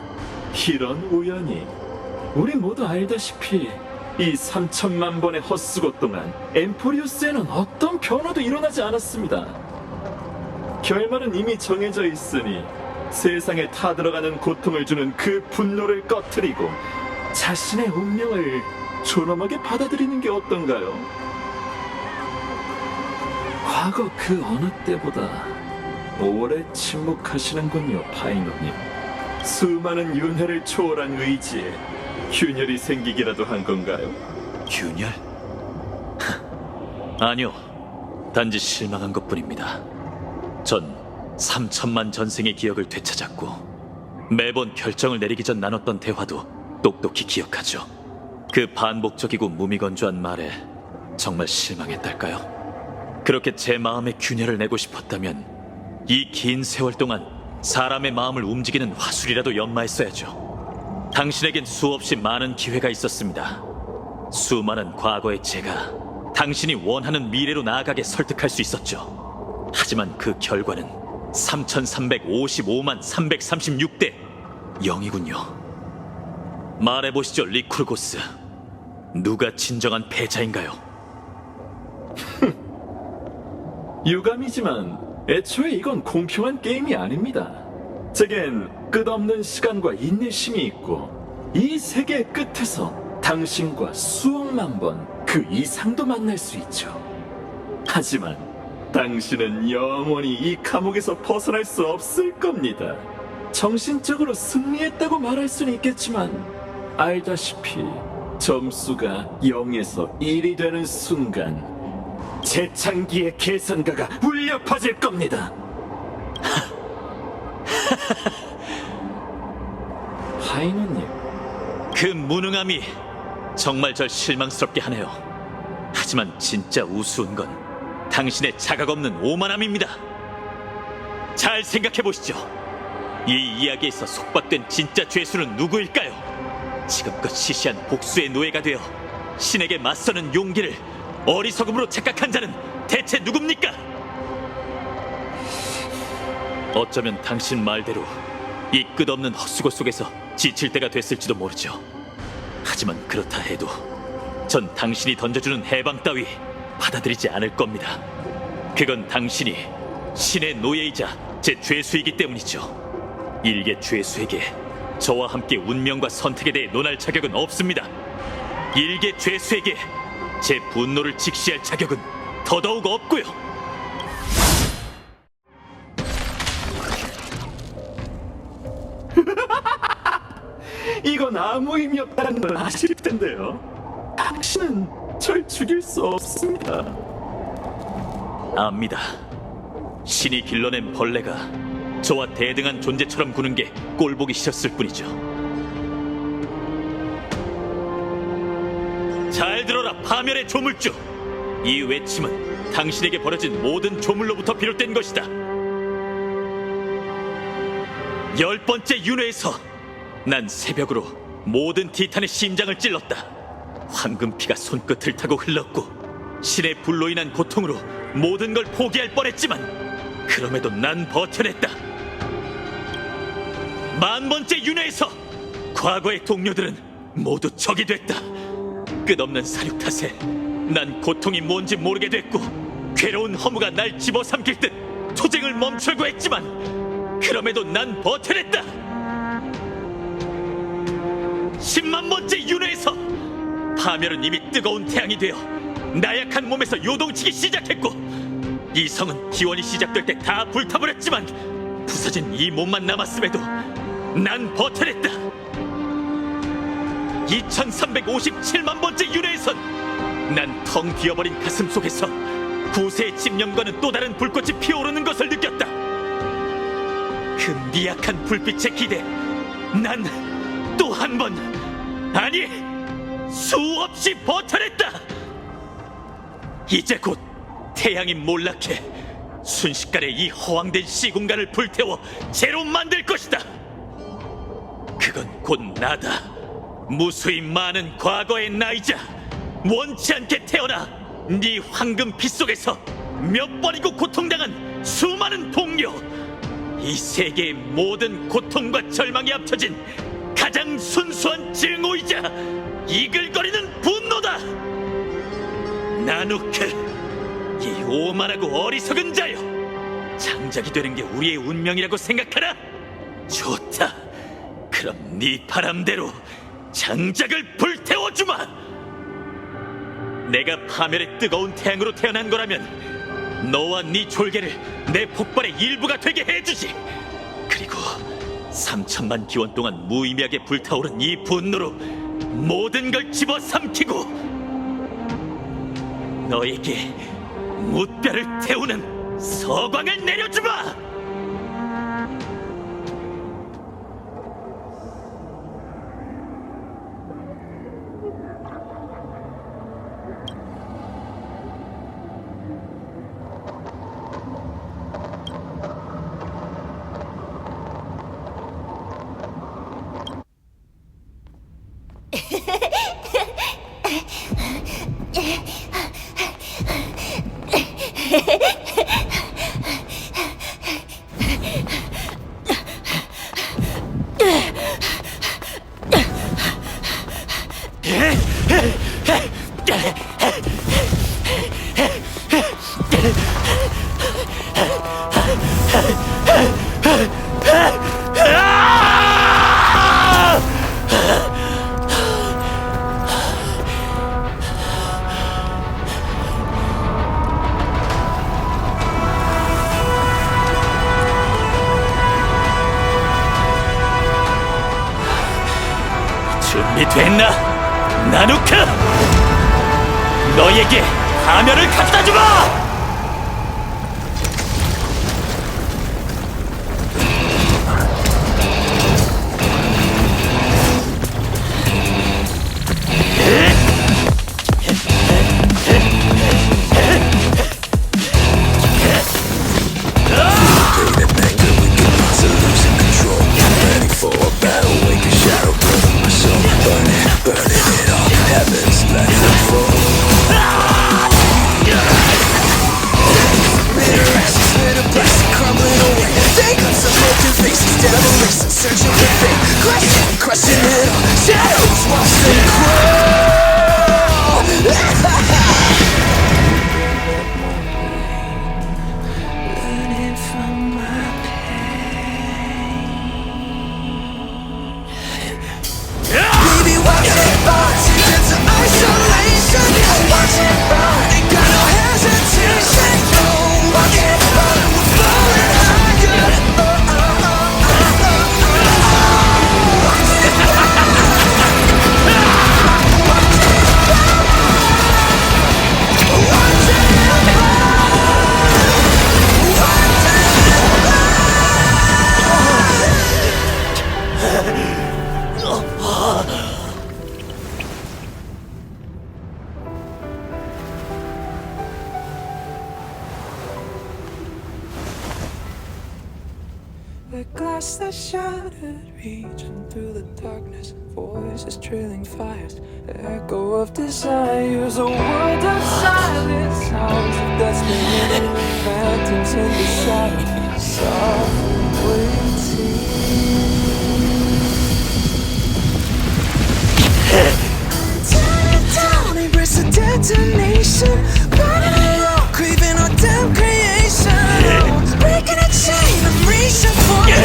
이런 우연이. 우리 모두 알다시피 이 3천만 번의 헛수고 동안 엠포리우스에는 어떤 변화도 일어나지 않았습니다. 결말은 이미 정해져 있으니 세상에 타들어가는 고통을 주는 그 분노를 꺼트리고 자신의 운명을 존엄하게 받아들이는 게 어떤가요? 과거 그 어느 때보다 오래 침묵하시는군요, 파이노님. 수많은 윤회를 초월한 의지에 균열이 생기기라도 한 건가요? 균열? 아니요. 단지 실망한 것뿐입니다. 전 3천만 전생의 기억을 되찾았고 매번 결정을 내리기 전 나눴던 대화도 똑똑히 기억하죠. 그 반복적이고 무미건조한 말에 정말 실망했달까요? 그렇게 제 마음에 균열을 내고 싶었다면 이 긴 세월 동안 사람의 마음을 움직이는 화술이라도 연마했어야죠. 당신에겐 수없이 많은 기회가 있었습니다. 수많은 과거의 제가 당신이 원하는 미래로 나아가게 설득할 수 있었죠. 하지만 그 결과는 3355만 336대 0이군요. 말해보시죠, 리쿨고스. 누가 진정한 패자인가요? 유감이지만 애초에 이건 공평한 게임이 아닙니다. 제겐 끝없는 시간과 인내심이 있고 이 세계의 끝에서 당신과 수억만 번 그 이상도 만날 수 있죠. 하지만 당신은 영원히 이 감옥에서 벗어날 수 없을 겁니다. 정신적으로 승리했다고 말할 수는 있겠지만 알다시피 점수가 0에서 1이 되는 순간 재창기의 계산가가 울려 퍼질 겁니다. 파이노님, 그 무능함이 정말 절 실망스럽게 하네요. 하지만 진짜 우스운 건 당신의 자각 없는 오만함입니다. 잘 생각해 보시죠. 이 이야기에서 속박된 진짜 죄수는 누구일까요? 지금껏 시시한 복수의 노예가 되어 신에게 맞서는 용기를 어리석음으로 착각한 자는 대체 누굽니까? 어쩌면 당신 말대로 이 끝없는 헛수고 속에서 지칠 때가 됐을지도 모르죠. 하지만 그렇다 해도 전 당신이 던져주는 해방 따위 받아들이지 않을 겁니다. 그건 당신이 신의 노예이자 제 죄수이기 때문이죠. 일개 죄수에게 저와 함께 운명과 선택에 대해 논할 자격은 없습니다. 일개 죄수에게 제 분노를 직시할 자격은 더더욱 없고요. 이건 아무 의미 없다는 걸 아실 텐데요. 당신은 절 죽일 수 없습니다. 압니다. 신이 길러낸 벌레가 저와 대등한 존재처럼 구는 게 꼴보기 싫었을 뿐이죠. 잘 들어라, 파멸의 조물주. 이 외침은 당신에게 벌어진 모든 조물로부터 비롯된 것이다. 10번째 윤회에서 난 새벽으로 모든 티탄의 심장을 찔렀다. 황금피가 손끝을 타고 흘렀고 신의 불로 인한 고통으로 모든 걸 포기할 뻔했지만 그럼에도 난 버텨냈다. 10,000번째 윤회에서 과거의 동료들은 모두 적이 됐다. 끝없는 사륙 탓에 난 고통이 뭔지 모르게 됐고 괴로운 허무가 날 집어삼킬 듯 투쟁을 멈추려고 했지만 그럼에도 난 버텨냈다. 10만 번째 윤회에서 파멸은 이미 뜨거운 태양이 되어 나약한 몸에서 요동치기 시작했고 이 성은 기원이 시작될 때 다 불타버렸지만 부서진 이 몸만 남았음에도 난 버텨냈다. 2357만 번째 윤회에선 난 텅 비어버린 가슴 속에서 구세의 집념과는 또 다른 불꽃이 피어오르는 것을 느꼈다. 그 미약한 불빛에 기대 난 또 한 번, 아니 수없이 버텨냈다. 이제 곧 태양이 몰락해 순식간에 이 허황된 시공간을 불태워 재로 만들 것이다. 그건 곧 나다. 무수히 많은 과거의 나이자 원치 않게 태어나 네 황금 피 속에서 몇 번이고 고통당한 수많은 동료. 이 세계의 모든 고통과 절망이 합쳐진 가장 순수한 증오이자 이글거리는 분노다. 나누크, 이 오만하고 어리석은 자여, 장작이 되는 게 우리의 운명이라고 생각하나? 좋다. 그럼 네 바람대로 장작을 불태워주마. 내가 파멸의 뜨거운 태양으로 태어난 거라면 너와 네 졸개를 내 폭발의 일부가 되게 해주지. 그리고 3천만 기원 동안 무의미하게 불타오른 이 분노로 모든 걸 집어삼키고 너에게 무뼈를 태우는 서광을 내려주마. 준비됐나? 나누카! 너에게 파멸을 갖다주마! The glass that shattered, reaching through the darkness, voices trailing fires, the echo of desires, a world of silence, sounds of destiny, phantoms in the shadow, soft waiting. Tear it down, embrace the detonation, burning it all, craving our damn creation, breaking a chain, I'm reaching for you.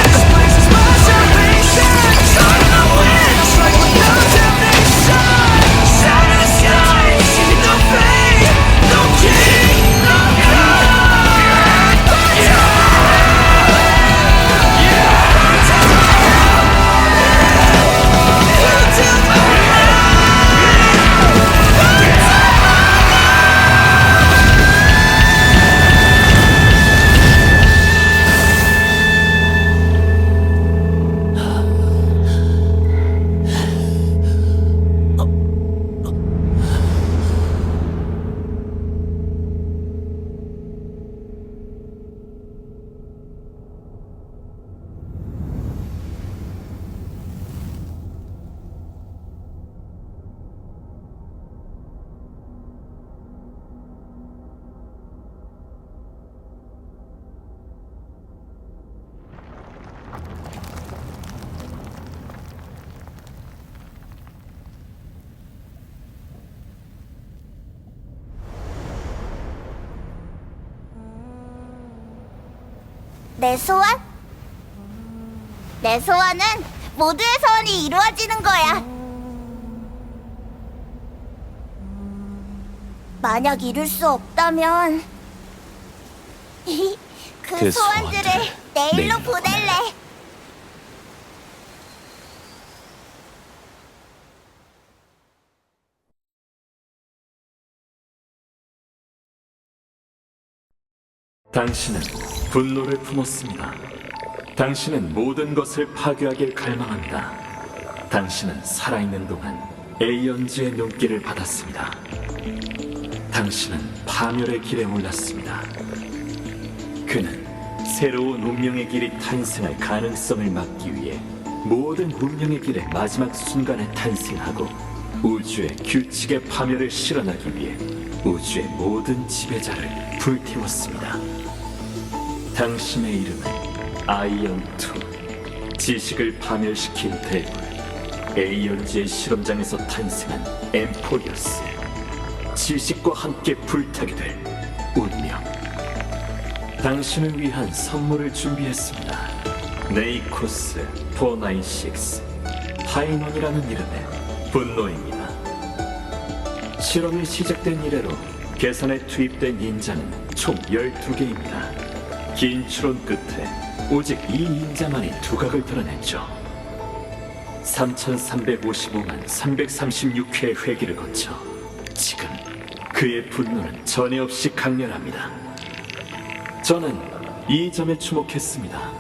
This place is my salvation, starting a wind, strike with no damnation. Shatter the sky, see no fate, no king. 내 소원? 내 소원은 모두의 소원이 이루어지는 거야. 만약 이룰 수 없다면 그 소원들을 내일로 내일로 보낼래. 당신은 분노를 품었습니다. 당신은 모든 것을 파괴하길 갈망한다. 당신은 살아있는 동안 에이언즈의 눈길을 받았습니다. 당신은 파멸의 길에 올랐습니다. 그는 새로운 운명의 길이 탄생할 가능성을 막기 위해 모든 운명의 길의 마지막 순간에 탄생하고 우주의 규칙의 파멸을 실현하기 위해 우주의 모든 지배자를 불태웠습니다. 당신의 이름은 아이언2, 지식을 파멸시킨 대불, 에이언즈의 실험장에서 탄생한 엠포리어스, 지식과 함께 불타게 될 운명. 당신을 위한 선물을 준비했습니다. 네이코스 496 하이논이라는 이름의 분노입니다. 실험이 시작된 이래로 계산에 투입된 인자는 총 12개입니다. 긴 추론 끝에 오직 이 인자만이 두각을 드러냈죠. 3355만 336회의 회기를 거쳐 지금 그의 분노는 전에 없이 강렬합니다. 저는 이 점에 주목했습니다.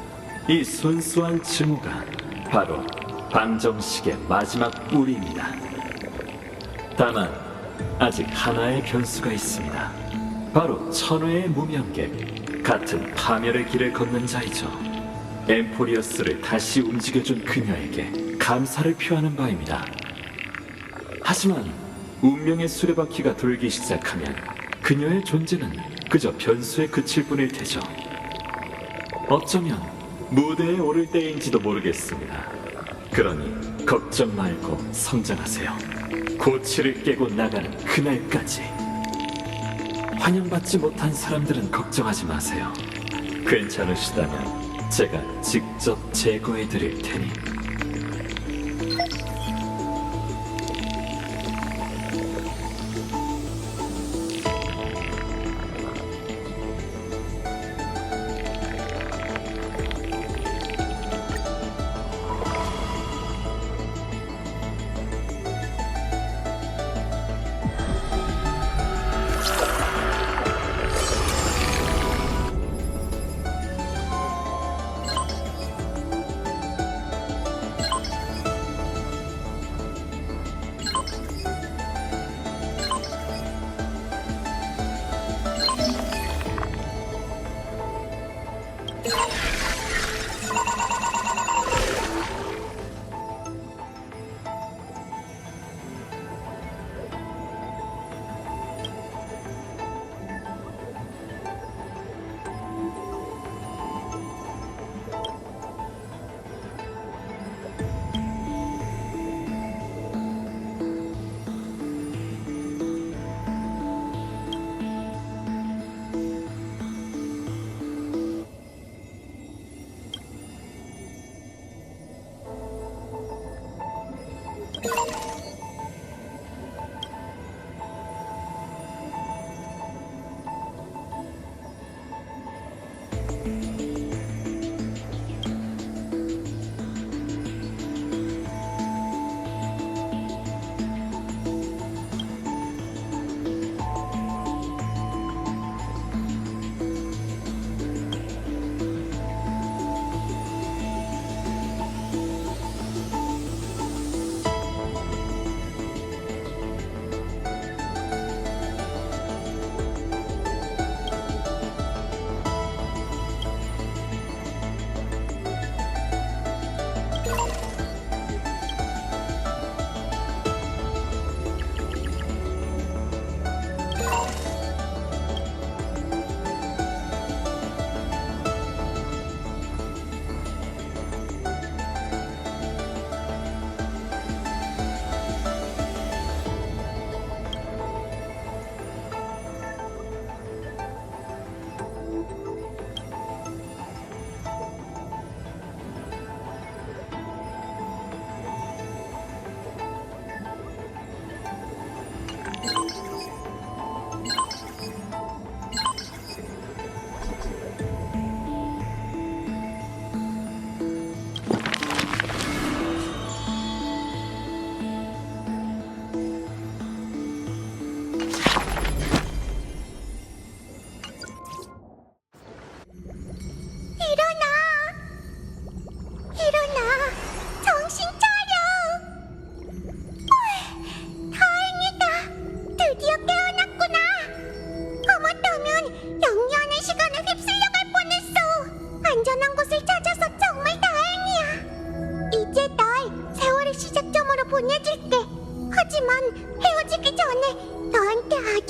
이 순수한 증오가 바로 방정식의 마지막 뿌리입니다. 다만 아직 하나의 변수가 있습니다. 바로 천회의 무명객, 같은 파멸의 길을 걷는 자이죠. 엠포리어스를 다시 움직여준 그녀에게 감사를 표하는 바입니다. 하지만 운명의 수레바퀴가 돌기 시작하면 그녀의 존재는 그저 변수에 그칠 뿐일 테죠. 어쩌면 무대에 오를 때인지도 모르겠습니다. 그러니 걱정 말고 성장하세요. 고치를 깨고 나가는 그날까지. 환영받지 못한 사람들은 걱정하지 마세요. 괜찮으시다면 제가 직접 제거해 드릴 테니.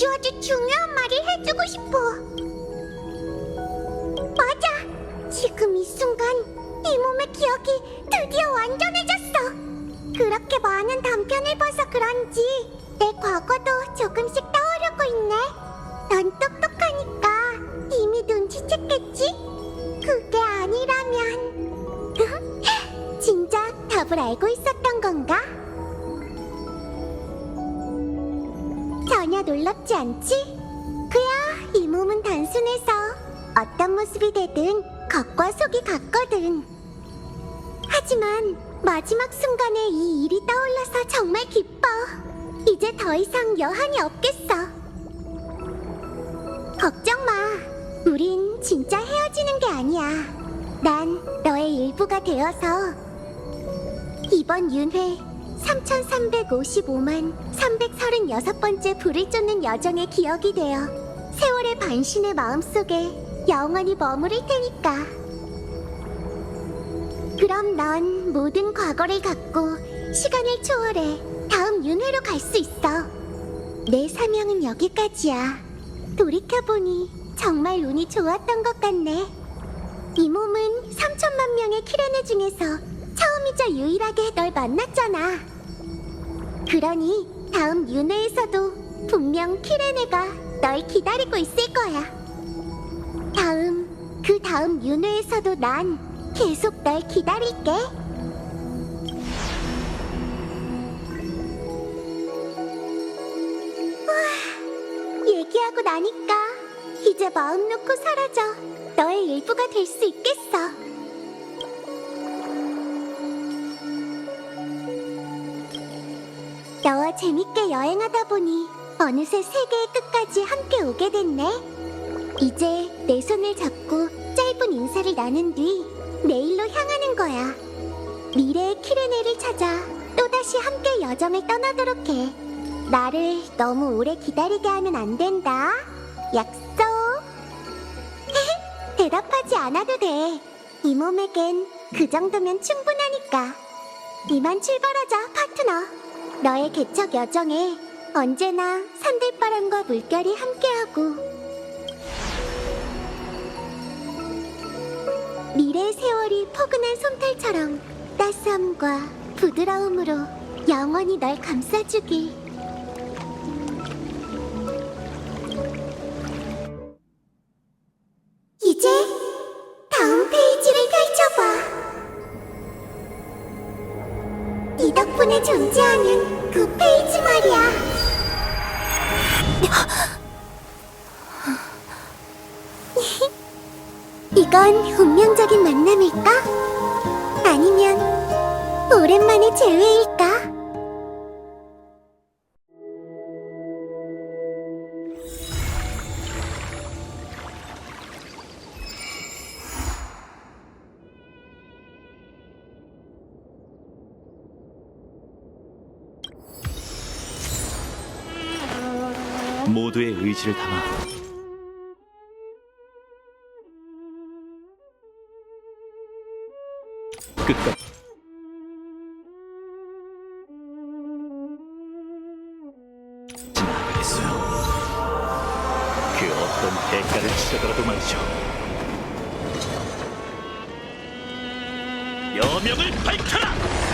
아주 중요한 말을 해주고 싶어. 맞아. 지금 이 순간 이 몸의 기억이 드디어 완전해졌어. 그렇게 많은 단편을 봐서 그런지 내 과거도 조금씩 떠오르고 있네. 넌 똑똑하니까 이미 눈치챘겠지? 그게 아니라면 진작 답을 알고 있었던 건가? 전혀 놀랍지 않지? 그야 이 몸은 단순해서 어떤 모습이 되든 겉과 속이 같거든. 하지만 마지막 순간에 이 일이 떠올라서 정말 기뻐. 이제 더 이상 여한이 없겠어. 걱정 마. 우린 진짜 헤어지는 게 아니야. 난 너의 일부가 되어서 이번 윤회 3355만 336번째 불을 쫓는 여정의 기억이 되어 세월의 반신의 마음속에 영원히 머무를 테니까. 그럼 넌 모든 과거를 갖고 시간을 초월해 다음 윤회로 갈 수 있어. 내 사명은 여기까지야. 돌이켜보니 정말 운이 좋았던 것 같네. 이 몸은 3천만 명의 키레네 중에서 처음이자 유일하게 널 만났잖아. 그러니 다음 윤회에서도 분명 키레네가 널 기다리고 있을 거야. 그 다음 윤회에서도 난 계속 널 기다릴게. 얘기하고 나니까 이제 마음 놓고 사라져 너의 일부가 될 수 있겠어. 너와 재밌게 여행하다 보니 어느새 세계의 끝까지 함께 오게 됐네. 이제 내 손을 잡고 짧은 인사를 나눈 뒤 내일로 향하는 거야. 미래의 키레네를 찾아 또다시 함께 여정을 떠나도록 해. 나를 너무 오래 기다리게 하면 안 된다. 약속. 대답하지 않아도 돼. 이 몸에겐 그 정도면 충분하니까. 이만 출발하자, 파트너. 너의 개척 여정에 언제나 산들바람과 물결이 함께하고 미래의 세월이 포근한 솜털처럼 따스함과 부드러움으로 영원히 널 감싸주길. 이제 다음 페이지를 펼쳐봐. 이 덕분에 존재하는 그 페이지 말이야. 이건 운명적인 만남일까? 아니면 오랜만의 재회일까? 모두의 의지를 담아 끝까지 나가겠어요. 그 어떤 대가를 치르더라도 말이죠. 여명을 밝혀라!